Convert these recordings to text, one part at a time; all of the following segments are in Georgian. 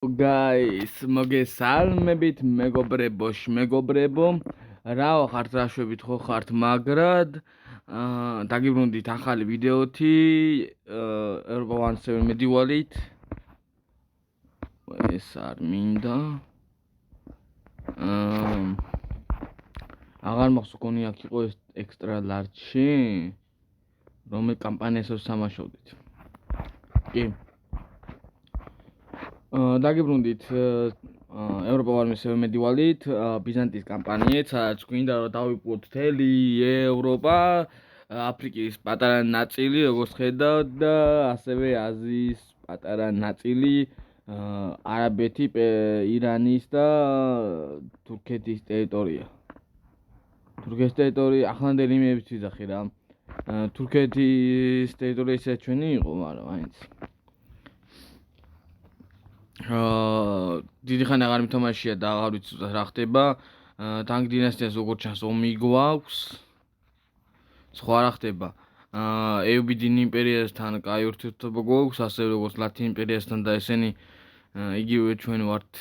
Guys, მოგესალმებით მეგობრებო, მეგობრებო. რაო ხართ რაშვებით ხო ხართ მაგრად. დაგიბრუნდით ახალი ვიდეოთი Urban 17 მედივალით. ეს არ მინდა. აღარ მახსოვს კონი აქ იყო ეს ექსტრა ლარჯში. რომელ კამპანიასაც სამაშოვდით. კი. დაგიბრუნდით ევროპა 17 მედივალით ბიზანტიის კამპანიით, სადაც გვინდა რომ დავიპყროთ მთელი ევროპა, აფრიკის პატარა ნაწილი, როგორც ხედავთ და ასევე აზიის პატარა ნაწილი, არაბეთი, ირანის და თურქეთის ტერიტორია. თურქეთის ტერიტორია ახლანდელი იმებით ვიძახი რა. თურქეთის ტერიტორია ისე ჩვენი იყო, მაგრამ აინც დიდი ხანი აღარ მითამაშია და აღარ ვიცი რა ხდება. ტანგ დინასტიას როგორც ჩანს ომი გვაქვს. სხვა რა ხდება. ეუბიდინ იმპერიასთან კაი ურთიერთობა გვაქვს, ასევე როგორც ლათინ იმპერიასთან და ესენი იგივე ჩვენ ვართ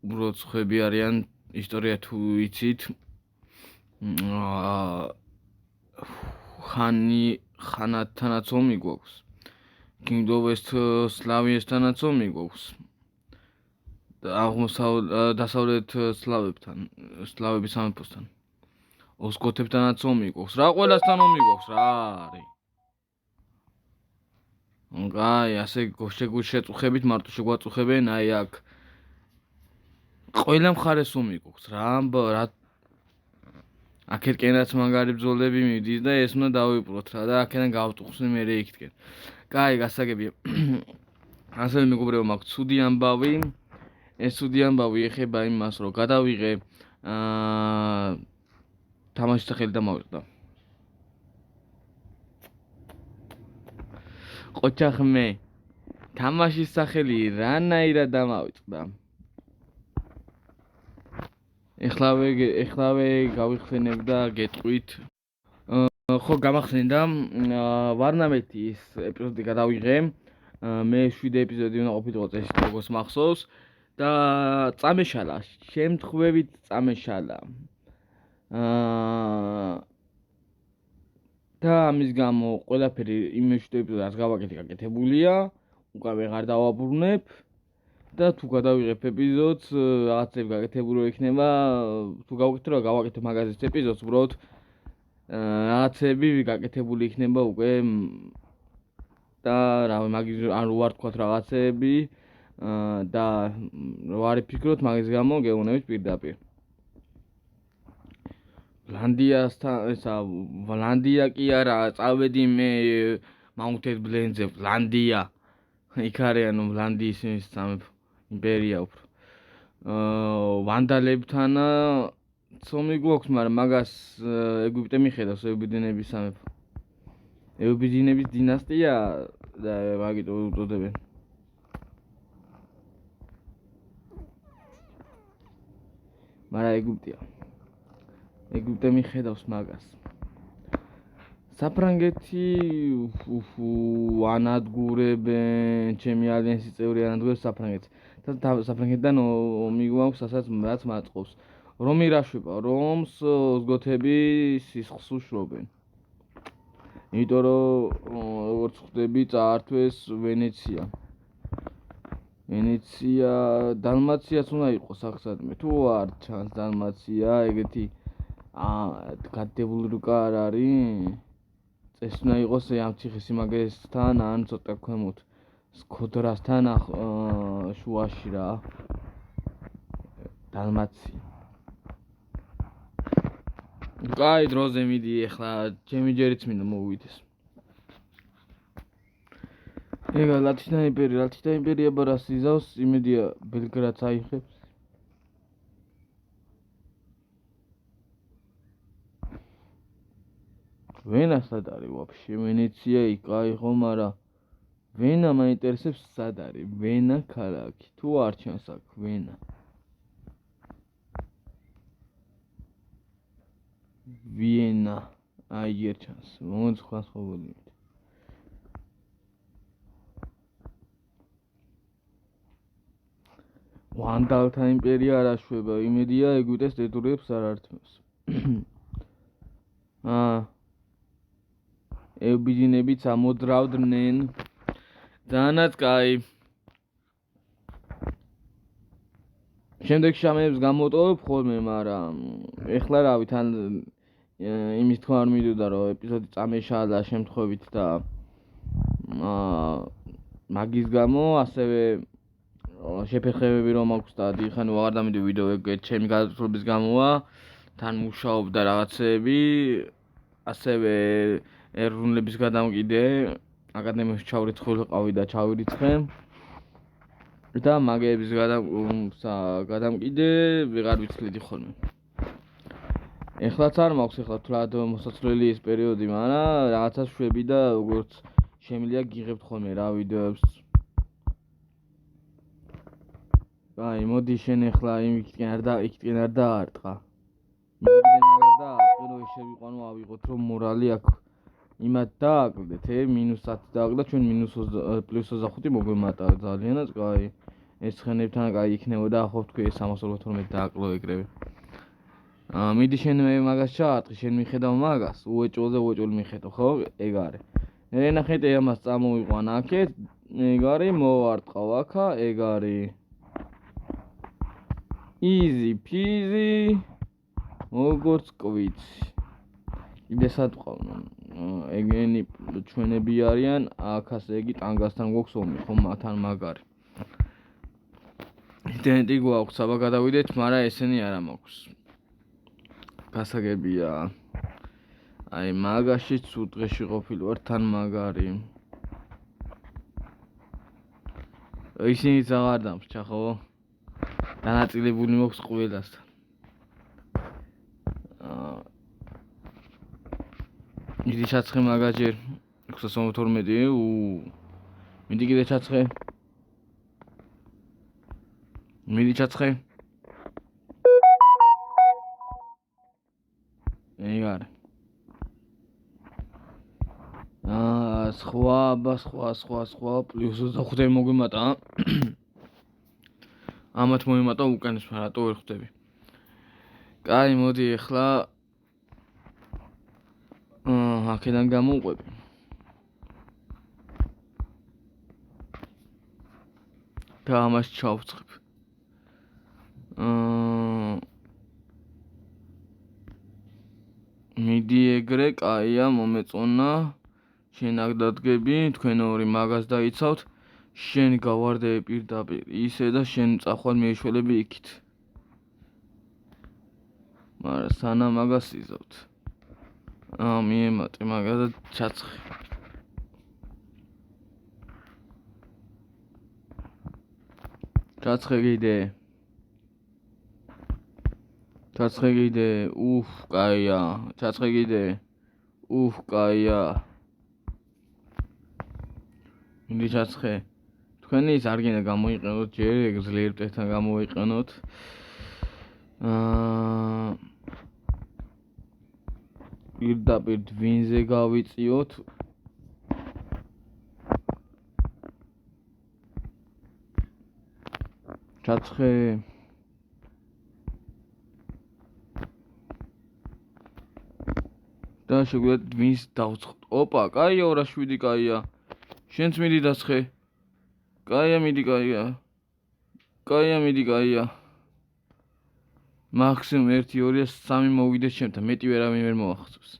უბრალოდ ხვები არიან ისტორია თუ იცით. ხანათთანაც ომი გვაქვს. Kingdom of სლავიესთანაც ომი გვაქვს. დასავლეთ სლავებთან, სლავების სამეფოსთან. ოსკოთებთანაც ომი გვაქვს. რა ყველასთან ომი გვაქვს რა არის. აი, ასე შეწუხებით მარტო შეგვაწუხებენ, აი აქ. ყველა მხარეს ომი გვაქვს რა. რა აქეთკენაც მაგარი ბრძოლები მიდის და ეს უნდა დავიპყროთ რა და აქედან გავტუხსნი მე იქთკენ. კაი, გასაგებია. ასევე მეგობრებო, მაქვს ცუდი ამბავი. ეს ცუდი ამბავი ეხება იმას, რომ გადავიღე თამაშის სახელი და მოვიწყდა. ყოჩახმე, თამაშის სახელი რანაირად დამავიწყდა. ეხლავე გავიხსენებ და გეტყვით. ხო, გამახსენდა, ვარნამეთის ეპიზოდი გადავიღე. მე 7 ეპიზოდი უნდა ყოფილიყო წესით, როგორც მახსოვს. და წამეშალა, შემთხვევით წამეშალა. და ამის გამო ყველაფერი იმ 7 ეპიზოდს გავაკეთე გაკეთებულია, უკვე ვეღარ დავაბრუნებ და თუ გადავიღებ ეპიზოდს, რაღაცები გაკეთებული იქნება, თუ გავაკეთე რა გავაკეთე მაგაზის ეპიზოდს, უბრალოდ რაღაცები გაკეთებული იქნება უკვე და რავი, მაგის არ ვარ თქვა რაღაცები და რო არ ფიქრობთ მაგის გამო გეუბნებით პირდაპირ. ვლანდია კი არა, წავედი მე Mounted Blends-ზე, ვლანდია. იქ არიანო ვლანდიის სამეფო იმპერია უფრო. ვანდალებთან ომი გვაქვს, მაგრამ მაგას ეგვიპტე მიხედავს, ეუბიდინების სამეფო. ეუბიდინების დინასტია და მაგით უწოდებენ. მაგრამ ეგვიპტე მიხედავს მაგას. საფრანგეთი ანადგურებენ, ჩემი ალიანსის წევრი ანადგურებს საფრანგეთს. საფრანგეთთან ომი გვაქვს, რაც მაწყობს. რომი რაშვება, რომს ოსგოთები სისხლს უშრობენ. იმიტომ რომ როგორც ხვდები, წაართვეს ვენეცია. ვენეცია, დალმაციაც უნდა იყოს ახსადმე. თუ არ ჩანს დალმაცია, ეგეთი გადებული რუკა არ არის. წესი უნდა იყოს ამ ციხესიმაგრესთან, ან ცოტა ქვემოთ, სკოდრასთან შუაში რა. დალმაცია. კაი, დროზე მიდი ახლა, ჩემი ჯერიც მინდა მოვიდეს. ეგა ლათინა იმპერია ბარას იზავს, იმედია ბელგრადს აიხებს. ვენა სად არის ვაფშე? ვენეცია იკაი ხო, მაგრამ ვენა მაინტერესებს სად არის? ვენა ქალაქი. თუ არ ჩანს აქ ვენა. ვიენა. აი ჯერ ჩანს. მომents ხას ხოველი. ვანდალთა იმპერია არ აშვება, იმედია ეგვიპტეს ტერიტორიებს არ ართმევს. ევბიჯინებიც ამოძრავდნენ. ძალიანაც კაი. შემდეგ შამებს გამოტოვებ ხოლმე, მაგრამ ეხლა რავი თან იმის თქმა არ მიდოდა რომ ეპიზოდი წამეშალა და შემთხვევით და მაგის გამო ასევე შეფერხებები რომ აქვს და დიხან ვაღარ დამიდი ვიდეო ეგ ჩემი გადაწყვეტილების გამოა თან მუშაობდა რაღაცეები ასევე ეროვნების გადამყიდე აკადემიაში ჩავრიცხულიყავი და ჩავირიცხე და მაგების გადამყიდე ვეღარ ვიცლიდი ხოლმე ეხლაც არ მაქვს ეხლა თლად მოსაცვლელი ეს პერიოდი მაგრამ რაღაცას შვები და როგორც შემიძლია გიღებთ ხოლმე რა ვიდეოებს აი მოდი შენ ეხლა იქითკენ არ დაარტყა მიდიგდე მაგას დაარტყე რომ შევიყვანო ავიღოთ რომ მორალი აქვს იმათ დააკლდეთ -10 დააკლდა ჩვენ +25 მოგვემატა ძალიანაც კაი ეს ცხენებთან კაი იქნებოდა ახლა თქვი 342 დააკლო ეგრევე მიდი შენ მე მაგას ჩაარტყი შენ მიხედავ მაგას უეჭველზე უეჭველი მიხედავ ხო ეგ არის მე ნახეთ ამას წამოვიყვან აქეთ ეგ არის მოვარტყავ აქა ეგ არის easy peasy როგორც კვიცი კიდე სათყავ ეგენი ჩვენები არიან აქას ეგი ტანგასთან გვაქვს ომი ხომ თან მაგარი იდენტი გვაქვს აბა გადავიდეთ მაგრამ ესენი არა მაქვს გასაგებია აი მაგაშიც უდღეში ყოფილი ვარ თან მაგარი ისინიც აღარ დამსჭა ხო დანაწილებული მოქვს ყველასთან მიდი ჩაცხე მაგაჯერ 612 მიდი კიდე ჩაცხე მიდი ჩაცხე ეგ არის სხვა +25 მოგვიმატა ამათ მომიმატა უკანეს რატო ვერ ხვდები კაი მოდი ეხლა აქედან გამოვყვები და ამას ჩავწყებ მიდი ეგრე კაია მომეწონა შენ აქ დადგები თქვენ ორი მაგას დაიცავთ შენ გავარდები პირდაპირ ისე და შენ წახვალ მიეშველები იქით მაგრამ სანამ მაგას იზავთ მიემატე მაგას და ჩაცხე ჩაცხე კიდე კაია ჩაცხე კიდე კაია მიდი ჩაცხე თქვენი ის არ გინდა გამოიყენოთ ჯერ ეგ ძლიერ მტეხთან გამოიყენოთ პირდაპირ დვინზე გავიწიოთ ჩაცხე და შეგვიძლია დვინს დავცხოთ ოპა კაია 207 კაია შენც მიდი დაცხე კაია მიდი კაია მაქსიმუმ 1 2 3 მოვიდეს ჩემთან მეტი ვერავინ ვერ მოახსოვს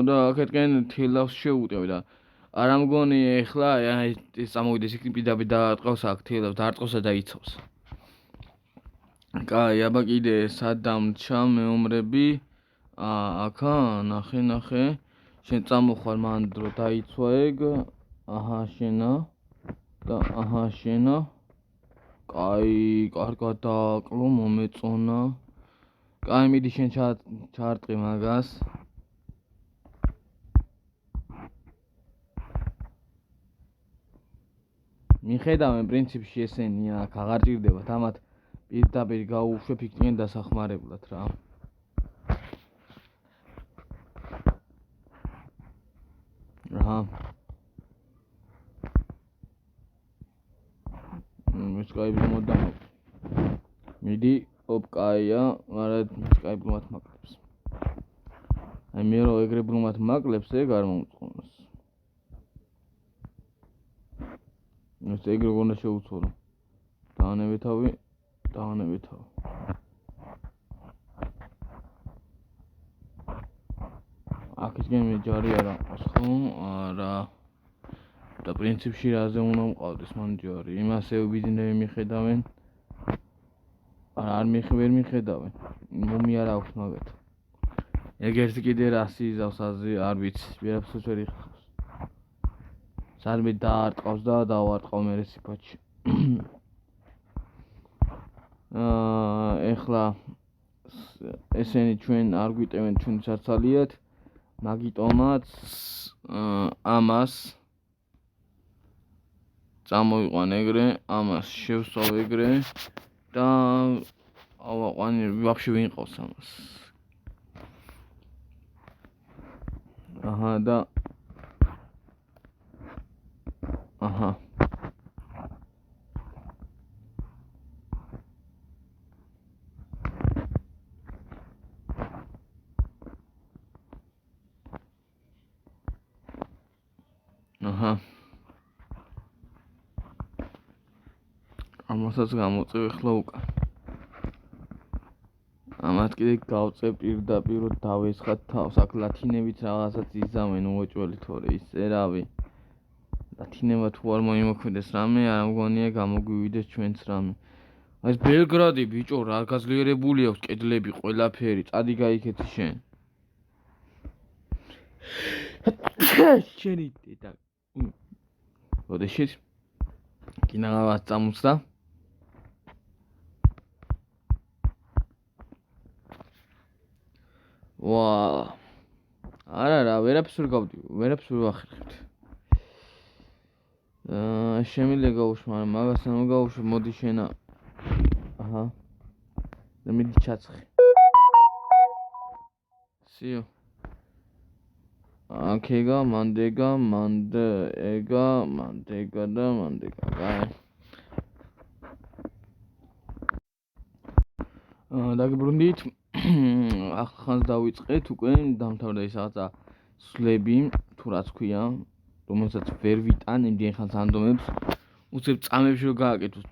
და აქეთკენ თილავს შეუტევ და არ ამგონი ეხლა ეს წამოვიდეს იქ პირდაპირ დაარტყავს აქ თილავს დაარტყავსა და იცავს კაი აბა კიდე სადამჩა მეომრები აქა ნახე შენ წამოხარ მან დრო დაიცვა ეგ შენა და შენა კაი კარგად დააკლო მომეწონა კაი მიდი შენ ჩაარტყი მაგას მიხედავენ პრინციპში ესენია აქ აღარ ჭირდებათ ამათ პირდაპირ გაუშვებ იქნიან დასახმარებლად რა Skype-მა დამო. მიდი, ოპკაია, მაგრამ Skype-მა მაკლებს. აი მე რო ეგრე ბრუნვათ მაკლებს, ეგ არ მომწონს. ეს ეგრე გონდა შეუცვალო. დავანებეთავი. აქისგენ მე ჯარი არ ამყავს, ხო? არა. და პრინციპში რაზე უნდა მყავდეს მან ჯარი? იმასე ბიზნესები მიხედავენ. არ მიხედავენ. მომი არ აქვს მაგათ. ეგ ერთი კიდე რასი იზავს აზრი არ ვიცი, ვერაფერს ვერ იხსოვს. სადმე დაარტყავს და დავარტყავ მე სიფაჩი. ეხლა ესენი ჩვენ არ გვიტევენ ჩვენ საცალიათ, მაგიტომაც ამას წამოიყვან ეგრე, ამას შევსვავ ეგრე და ავაყვანი ვაფშე ვინ ყავს ამას. აჰა და აჰა აჰა ამასაც გამოწევ ახლა უკან. ამათ კიდე გავწევ პირდაპირ დავესხათ თავს. აქ ლათინებით რაღაცაც იზამენ უოჭველი თორე ისე რავი. ლათინება თუ არ მოიმოქმედეს რამე, არ მგონია გამოგვივიდეს ჩვენც რამე. ეს ბელგრადი ბიჭო რა გაძლიერებული აქვს კედლები, ყველაფერი, წადი გაიქეთი შენ. შენი დედა. ოდეშიც კინაღაც წამოსდა. ვა. არა, ვერაფერს ვერ გავდივ, ვერაფერს ვერ ვახერხებთ. შემიძლია გავუშვა, მაგრამ მაგას არ მოგავუშვა, მოდი შენა. აჰა. და მიდი ჩაცხე. სიო. აქეგა, მანდეგა და მანდეგა. გაი. დაგიბრუნდით. ახლა დავიწყეთ უკვე დამთავრდა ის რაღაცა სვლები, თუ რაც ქვია, რომელსაც ვერ ვიტან იმდენ ხანს ანდომებს. უცებ წამებში რომ გააკეთოს.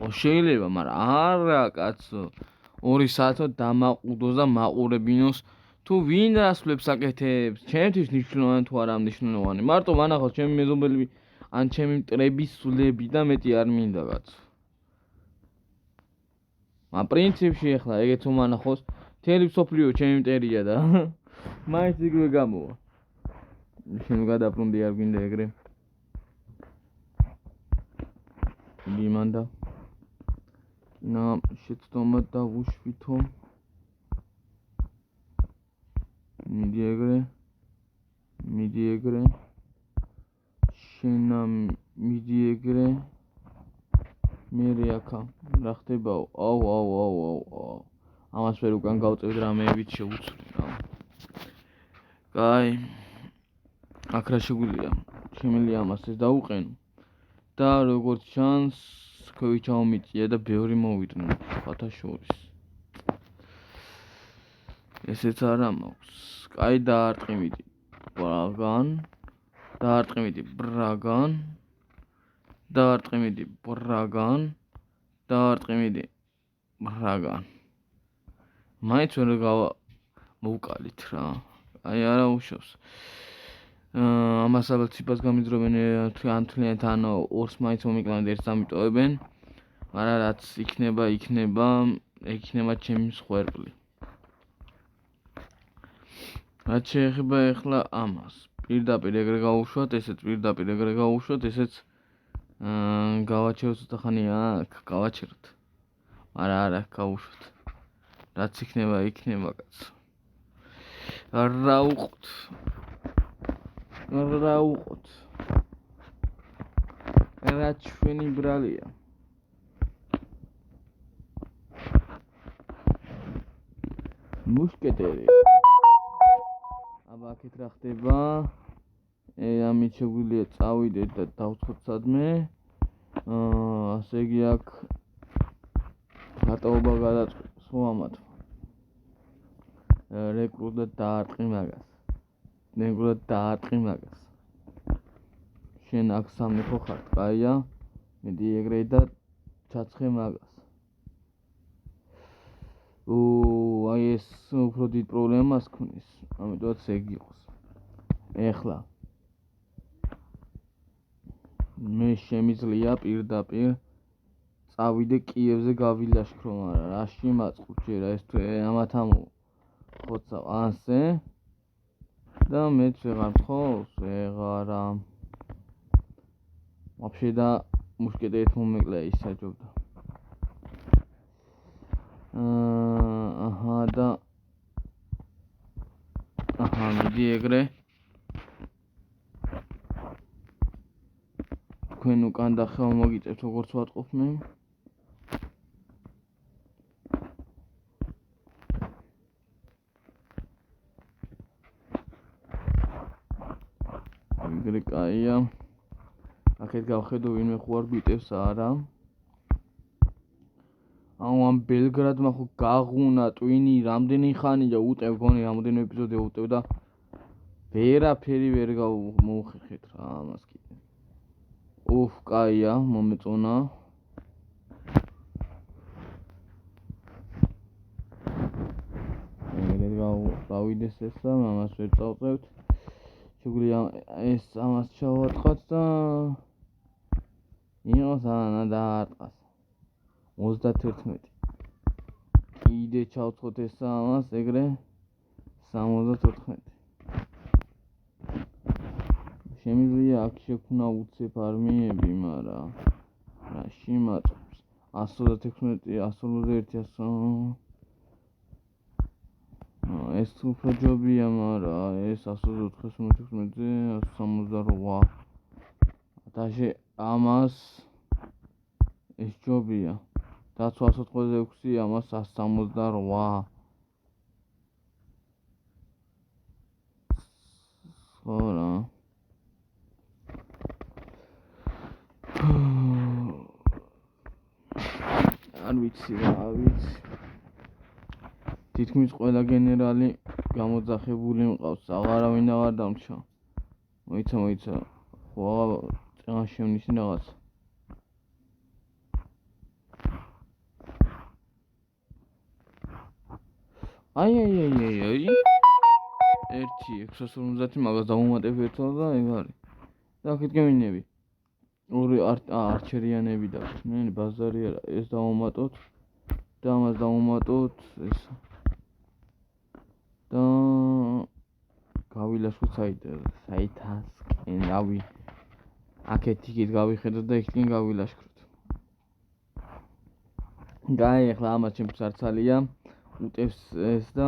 ხო შეიძლება, მაგრამ არა კაცო. 2 საათო დამაყუდოს და მაყურებინოს. თუ ვინ რასვლებს აკეთებს, ჩემთვის მნიშვნელოვანი თუ არა მნიშვნელოვანი. მარტო მანახავს ჩემი მეზობელი ან ჩემი მტრების სვლები და მეტი არ მინდა კაცო. მაგრამ პრინციპში ახლა ეგეც უმანახოს, მთელი მსოფლიო ჩემი მტერია და მაინც იგივე გამოვა. შენ გადაბრუნდი არ გინდა ეგრე. გიმანდა. ნა შეცდომა დავუშვითო. მიდი ეგრე. შენა მიდი ეგრე. მერე აქა რა ხდებაო? აუ. ამას ვერ უკან გავწევთ რამეებით შეუცვლი რა. კაი. აქ რა შეგვიძლია? შემიძლია ამას ეს დავუყენო. და როგორც ჩანს, ქვევი ჩაომიწია და ბევრი მოვიდნენ ხათა შორის. ესეც არა მაქვს. კაი დაარტყიმიდი. ბრაგან. დაარტყიმიდი. მაინც ვერ მოვკალით რა. აი არა უშავს. ამას ალბათ ციფას გამიძრობენ ან თვლიანთ ან 2-ს მაინც მომიკლავენ და 1-ს ამიტოვებენ. მაგრამ რაც იქნება, იქნება ჩემი მსხვერპლი. რაც შეეხება ახლა ამას. პირდაპირ ეგრე გავუშვათ, ესეც გავაჩეროთ ცოტა ხანია აქ, გავაჩეროთ. არა, გავუშვათ. რაც იქნება კაცო. რა უყოთ. რა ჩვენი ბრალია. მუშკეტერი. აბა აქეთ რა ხდება? ამით შეგვიძლია წავიდეთ და დავცხოთ სადმე. ასე იგი აქ გატაობა გადაწყვეტს ხო ამათ რეკრუტად დაარტყი მაგას რეკრუტად დაარტყი მაგას შენ აქ სამი ხო ხარ კაია მედი ეგრე და ჩაცხე მაგას აი ეს უფრო დიდ პრობლემას ქმნის ამიტომაც ეგ იყოს ეხლა მე შემიძლია პირდაპირ წავიდე კიევზე გავილაშქრო მაგრამ რაში მაწყობ ჯერა ეს თუ ამათ ხოცავ ასე და მეც ვეღარ მთხოვს ვეღარა вообще და მუშკეტერით მომეკლია ის საჯობდა აჰა და აჰა მიდი ეგრე თქვენ უკან და ხელ მოგიწევთ როგორც ვატყობ მე ეგრე კაია აქეთ გავხედო ვინმე ხო არ გვიტევს არა ამ ბელგრადმა ხო გაღუნა ტვინი რამდენი ხანი და უტევ გონი რამოდენიმე ეპიზოდია უტევ და ვერაფერი ვერ მოუხერხეთ რა ამას კიდე უფ კაია მომეწონა ეგრე გავიდეს ესა ამას ვერ წავწევთ შეგვიძლია ეს ამას ჩავატყოთ და იყოს ანა დაარტყას 31 კიდე ჩავწოთ ესა ამას ეგრე 74 შემიძლია აქ შექმნა უცებ არმიები მაგრამ რაში მაწყობს 116 121 ეს უფრო ჯობია მაგრამ ეს 116-ზე 168 დაშე ამას ეს ჯობია დაცვა 186 ამას 168 ხარა არ ვიცი რა ვიცი თითქმის ყველა გენერალი გამოძახებული მყავს აღარავინ აღარ დამრჩა მოიცა ხო წეღან შემნიშნე რაღაც აი 1-650 მაგას დავუმატებ ერთად და ეგ არის და აქეთ გემინები ორი არჩერიანები და ნენი ბაზარი არა ეს დავუმატოთ და ამას დავუმატოთ ეს და გავილაშქროთ საითასკენ რავი აქეთ იქით გავიხედოთ და იქით გავილაშქროთ გაი ახლა ამას ჩემს არცალია უტევს ეს და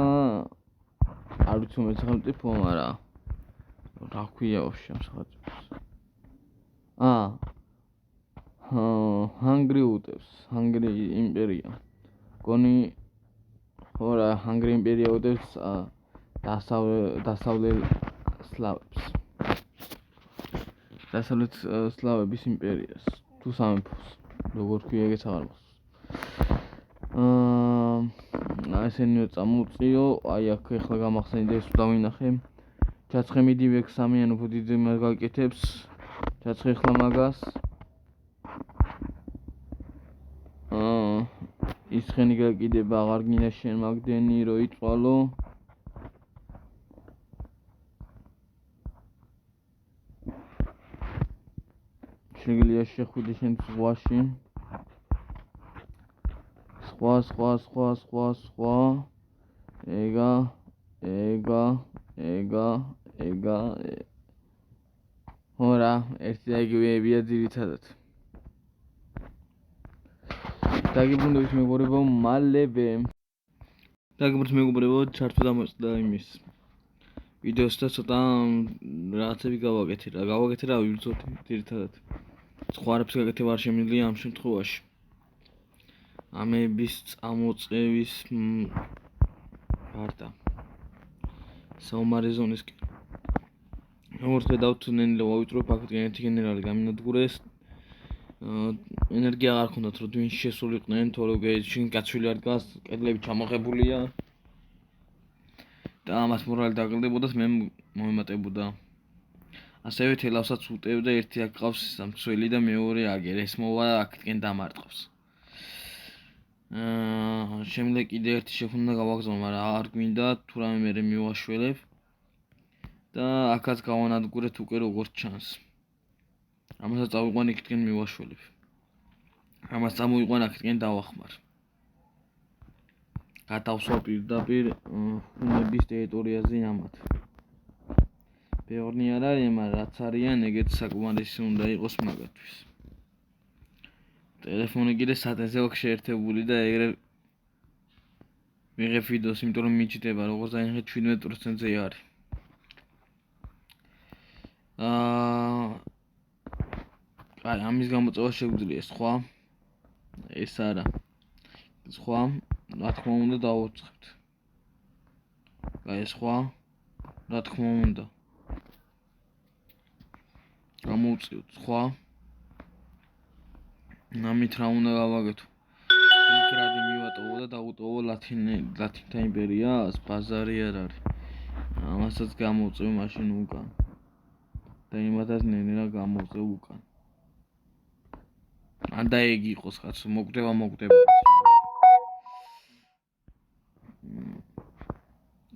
არ ვიცი მე სახელმწიფო მაგრამ რა ქვია ვაფშე ამ სახელმწიფოს ჰანგრი უტევს ჰანგრი იმპერია გონი ხო რა ჰანგრი იმპერია უტევს დასავლელ სლავების იმპერიას თუ სამეფოს როგორ ქვია ეგეც აღარ მახსოვს ესენიო წამოწიო აი აქ ახლა გამახსენდა ეს დავინახე ჩაცხე მიდი ვექ სამიან უფრო დიდი მას გაკეთებს ჩაცხე ახლა მაგას ის ხენი გაკიდება აღარ გინდა შენ მაგდენი რო იწვალო შეგიძლია შეხვიდე შენ ზღვაში სხვა ეგა ჰორა ერთი აგივეებია ძირითადად დაგიბრუნდებით მეგობრებო მალევე ჩართვა დამოწდა იმის ვიდეოს და ცოტა რაღაცები გავაკეთე რა ვიბრძოთ ძირითადად სხვა არაფერს გაკეთება არ შემიძლია ამ შემთხვევაში ამების წამოწევის გარდა საომარი ზონისკენ როგორც ხედავთ ნენილა ვავიწრო ფაქტი ერთი გენერალი გამინადგურეს ენერგია არ ქონდათ რომ ვინ შესულიყვნენ, თორე შინ გაცვილი არ დგას, კედლები ჩამოღებულია და ამას მორალი დაგლდებოდათ, მე მომემატებოდა. ასევე თელავსაც უტევდა, ერთი აქ ყავს სამცველი და მეორე აგერ, ეს მოვა აქეთკენ დამარტყავს. შემდეგ კიდე ერთი შეხვედრა გავაგზავნე, მაგრამ არ გვინდა თუ რამე მე მივაშველებ და აქაც გავანადგურეთ უკვე როგორც ჩანს. ამასაც წავიყვან იქითკენ მივაშველებ. ამას წამოიყვან აქეთკენ დავახმარ. გადავსვა პირდაპირ ხუნების ტერიტორიაზე ამათ. ბევრი არ არის, მაგრამ რაც არიან, ეგეც საკმარისი უნდა იყოს მაგათთვის. ტელეფონი კიდე სატენზე აქვს შეერთებული და ეგრე ვიღებ ვიდეოს, იმიტომ რომ მიჩნდება, როგორც დაინახეთ 17%-ზე არის. აი, ამის გამოწვევა შეგვიძლია, სხვა ეს არა. სხვა, რა თქმა უნდა, დავუწყებთ. აი, სხვა, რა თქმა უნდა. გამოვწიოთ, სხვა. ამით რა უნდა გავაკეთო? მიკრადი მივატოვო და დავუტოვო ლათინთა იმპერიას, ბაზარი არ არის. ამასაც გამოვწევ მაშინ უკან. და იმათაც ნენერა გამოვწევ უკან. ანდა ეგ იყოს კაცო, მოკვდება.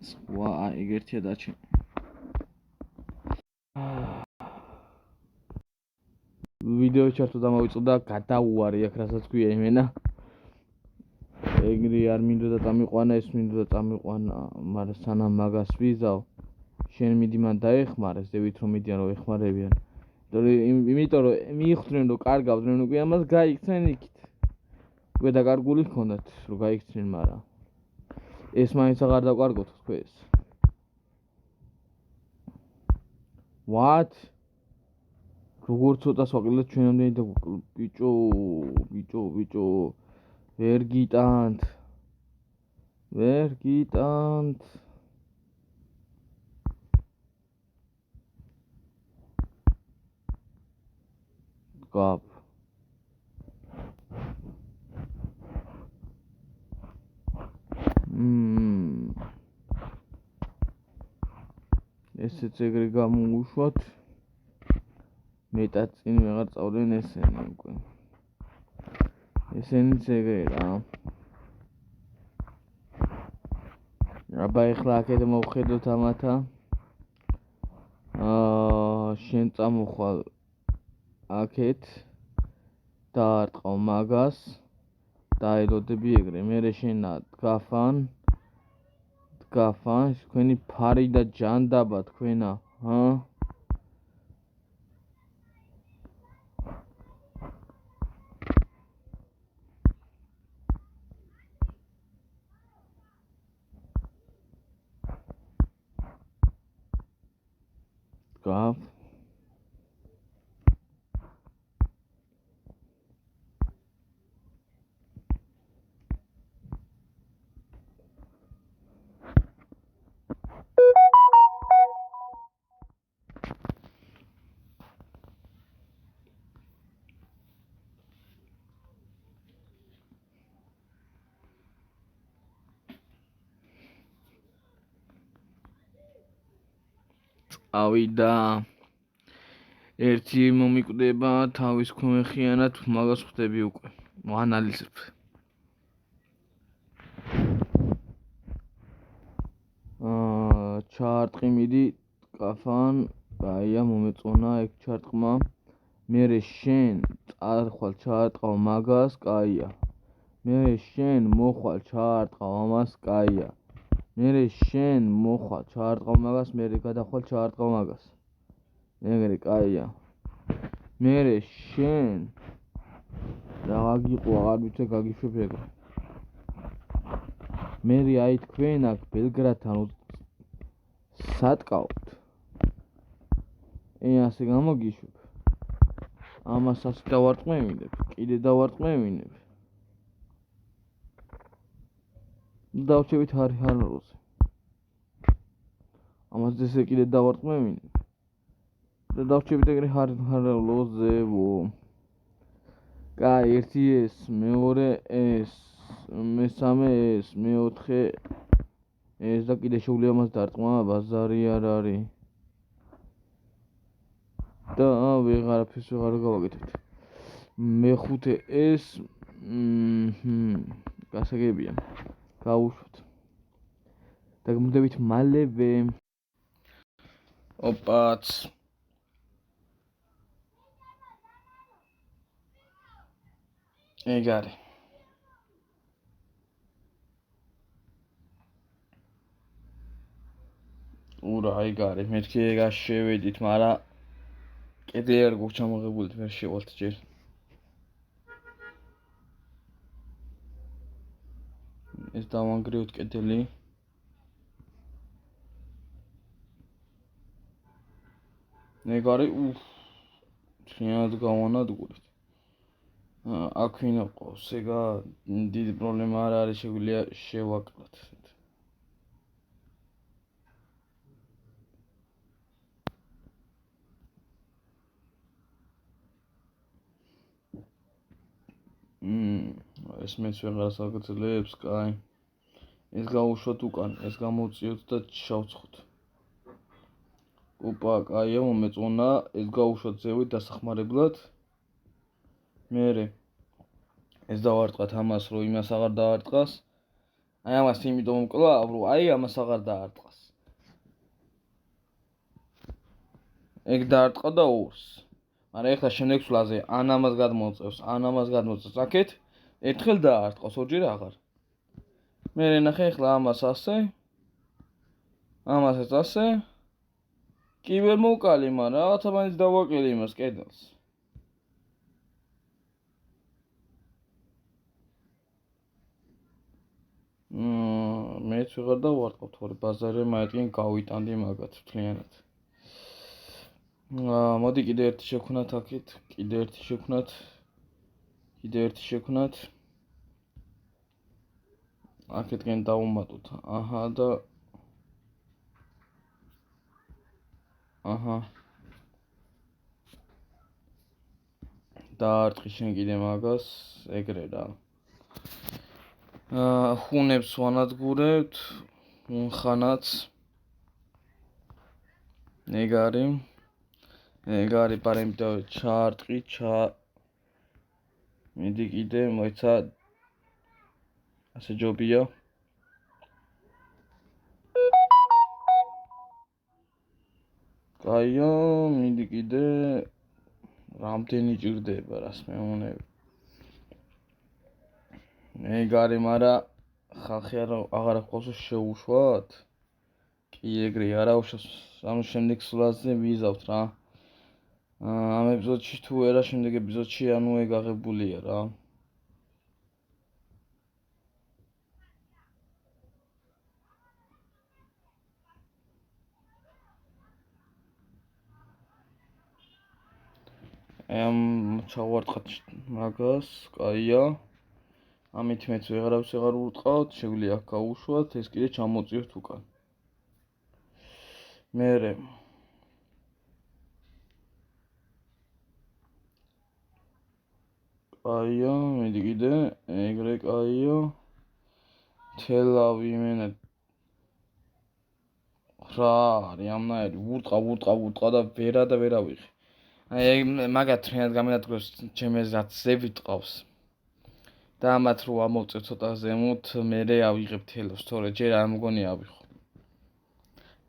სხვა, ეგ ერთია დაჩენ. ვიდეო ჩართო დამოვიწყდა, გადაუარი აქ რასაც ქვია იმენა. ეგრე არ მინდოდა წამიყვანა, ეს მინდოდა წამიყვანა, მაგრამ სანამ მაგას ვიზავ, შენ მიდი მან დაეხმარე, ზევით რომ მიდიან რომ ეხმარებიან. იმიტომ რომ მიხვდნენ რომ კარგავდნენ უკვე ამას გაიქცნენ იქით. უკვე დაკარგული ჰქონდათ რომ გაიქცნენ, მაგრამ ეს მაინც აღარ დაკარგოთ თქვენს. What? როგორ ცოტას ვაკლდათ ჩვენამდე და ბიჭო ვერ გიტანთ გაბ ესეც ეგრე გამოვუშვათ მეტად წინ ვეღარ წავდნენ ესენი უკვე ესენიც ეგრე რა აბა ეხლა აქეთ მოვხედოთ ამათა შენ წამოხვალ აქეთ დაარტყავ მაგას დაელოდები ეგრე მერე შენა დგაფან თქვენი ფარი და ჯანდაბა თქვენა გაფ ავიდა ერთი მომიკვდება თავის ქვემეხიანად მაგას ხვდები უკვე ვანალიზებ ჩარტყი მიდი კაფან აია მომეწონა ეგ ჩარტყმა მერე შენ წარხვალ ჩარტყავ მაგას კაია მერე შენ მოხვალ ჩარტყავ ამას კაია მერე შენ მოხვალ ჩარტყავ მაგას მერე გადახვალ ჩარტყავ მაგას ეგრე კაია მერე შენ რა გაგიყო აღარ ვიცი გაგიშვებ ეგრე მერე აი თქვენ აქ ბელგრადთან სატკავთ ასე გამოგიშვებ ამას ასე დავარტყმევინებ კიდე დავარტყმევინებ დავჩებით ჰარლოზე ამას ესე კიდე დავარტყმევინებ და დავჩებით ეგრე ჰარლოზე კაი, ერთი ეს, მეორე ეს, მესამე ეს, მეოთხე ეს და კიდე შეუძლია მას დარტყმა, ბაზარი არ არის. და ვეღარაფერს ვეღარ გავაკეთებთ. მეხუთე ეს, გასაგებია. გავუშვათ. და გმდებით მალევე. ოპაც. ეგ არის. ურა, ეგ არის. მეთქი ეგ შევედით, მაგრამ კიდე არ გვაქვს ჩამოღებული, ვერ შევალთ ჯერ. ეს დავანგრევთ კედელი. ეგ არის, შენად გავანადგურეთ. აქ ვინ ყავს, ეგა დიდი პრობლემა არ არის, შეგვიძლია შევაკლოთ. ეს მეც ვეღარას აგძლებს, კაი. ეს გავუშვათ უკან, ეს გამოვწიოთ და შავცხოთ. ოპა, კაია, მომეწონა, ეს გავუშვათ ზევით დასახმარებლად. მერე ეს დავარტყათ ამას, რომ იმას აღარ დაარტყას. აი ამას იმიტომ მკლავ, რომ აი ამას აღარ დაარტყას. ეგ დაარტყა და ორს. მაგრამ ეხლა შემდეგ სვლაზე ან ამას გადმოწევს, ან ამას გადმოწევს. აქეთ ერთხელ დაარტყავს, ორჯერ აღარ. მერე ნახე ეხლა ამას ასე. ამასაც ასე. კი ვერ მოვკალი, მაგრამ რაღაცა მაინც დავაკელი იმას კედელს. მეც ვეღარ დავარტყავ, თორე ბაზარი მაეთკენ გავიტანდი მაგათ მთლიანად. მოდი კიდე ერთი შევქნათ აქეთ, კიდე ერთი შევქნათ. აქეთკენ დავუმატოთ. აჰა და აჰა. დაარტყი შენ კიდე მაგას, ეგრე რა. ხუნებს ვანადგურებთ, ხანაც. ეგ არის პარამეტრები ჩაარტყი, მიდი კიდე, მოიცა ასე ჯობია. კაია, მიდი კიდე რამდენი ჭირდება, რას მეუნები. ეგ არის, მაგრამ ხალხი აღარ ახლავს შეუშვათ. კი ეგრე არა უშავს, ამ შემდეგ სვლაზე ვიზავთ რა. ამ ეპიზოდში თუ არა, შემდეგ ეპიზოდში ანუ ეგ აღებულია რა. ჩავარტყათ მაგას, კაია. ამით მეც ვეღარავის ვეღარ ურტყავთ, შეგვიძლია აქ გავუშვათ, ეს კიდე ჩამოწიოთ უკან. მერე კაია, მიდი კიდე, ეგრე კაია. თელავი იმენა რა არის ამნაირი, ვურტყა და ვერა ვიღე. აი მაგათ ფრენად გამენადგურებს ჩემს რაც ზევით ყავს. და ამათ რო ამოვწევ ცოტა ზემოთ, მერე ავიღებ თელავს, თორე ჯერ არ მგონი ავიღო.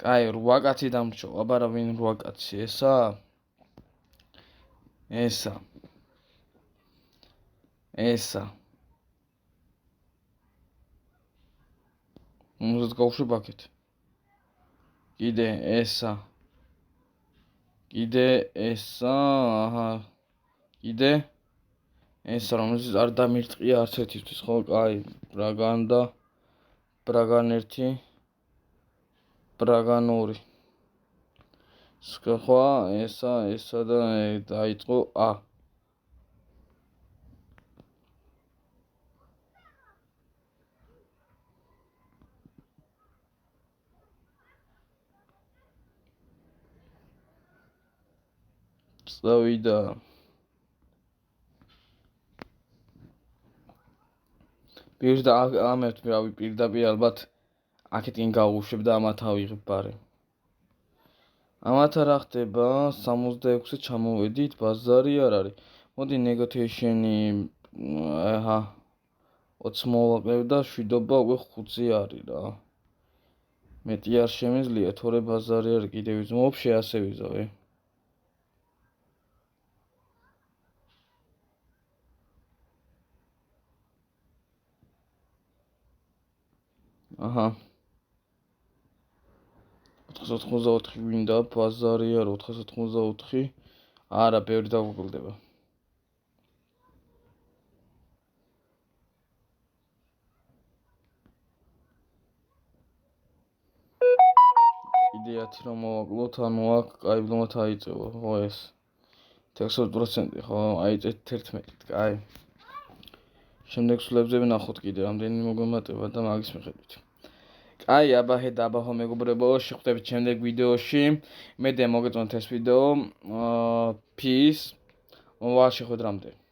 კაი, 8 კაცი დამრჩო, აბარა ვინ 8 კაცი, ესა. მუზეთ გავუშვებ აქეთ. კიდე ესა. აჰა. კიდე ეს რომელზეც არ დამირტყია არც ერთისთვის, ხო? კაი, ბრაგან 1, ბრაგან 2. სხვა ესა და დაიწყო ა. წავიდა. პირდაპირ ალბათ აქეთკენ გავუშვებ და ამათ ავიღებ ბარი. ამათ რა ხდება 66-ზე ჩამოვედით, ბაზარი არ არის. მოდი negotiation-ი აჰა 20 მოვაკლებ და შვიდობა უკვე 5-ზე არის რა. მეტი არ შემიძლია, თორე ბაზარი არის კიდევ ვიზმობ, ასე ვიზავ. აჰა 484 გვინდა, ბაზარი არ 484. არა, ბევრი დაგვიკლდება. კიდე 10 რომ მოვაკლოთ, ანუ აქ კაიბლომად აიწევა, ხო ეს 16%, ხო, აიწეთ 11-ით, კაი. შემდეგ სულებზე ვნახოთ კიდე რამდენი მოგვემატება და მაგის მიხედვით. კაი, აბა მეგობრებო, შეხვდებით შემდეგ ვიდეოში. მე მოგეწონათ ეს ვიდეო. Peace. მოვა შეხვედრამდე.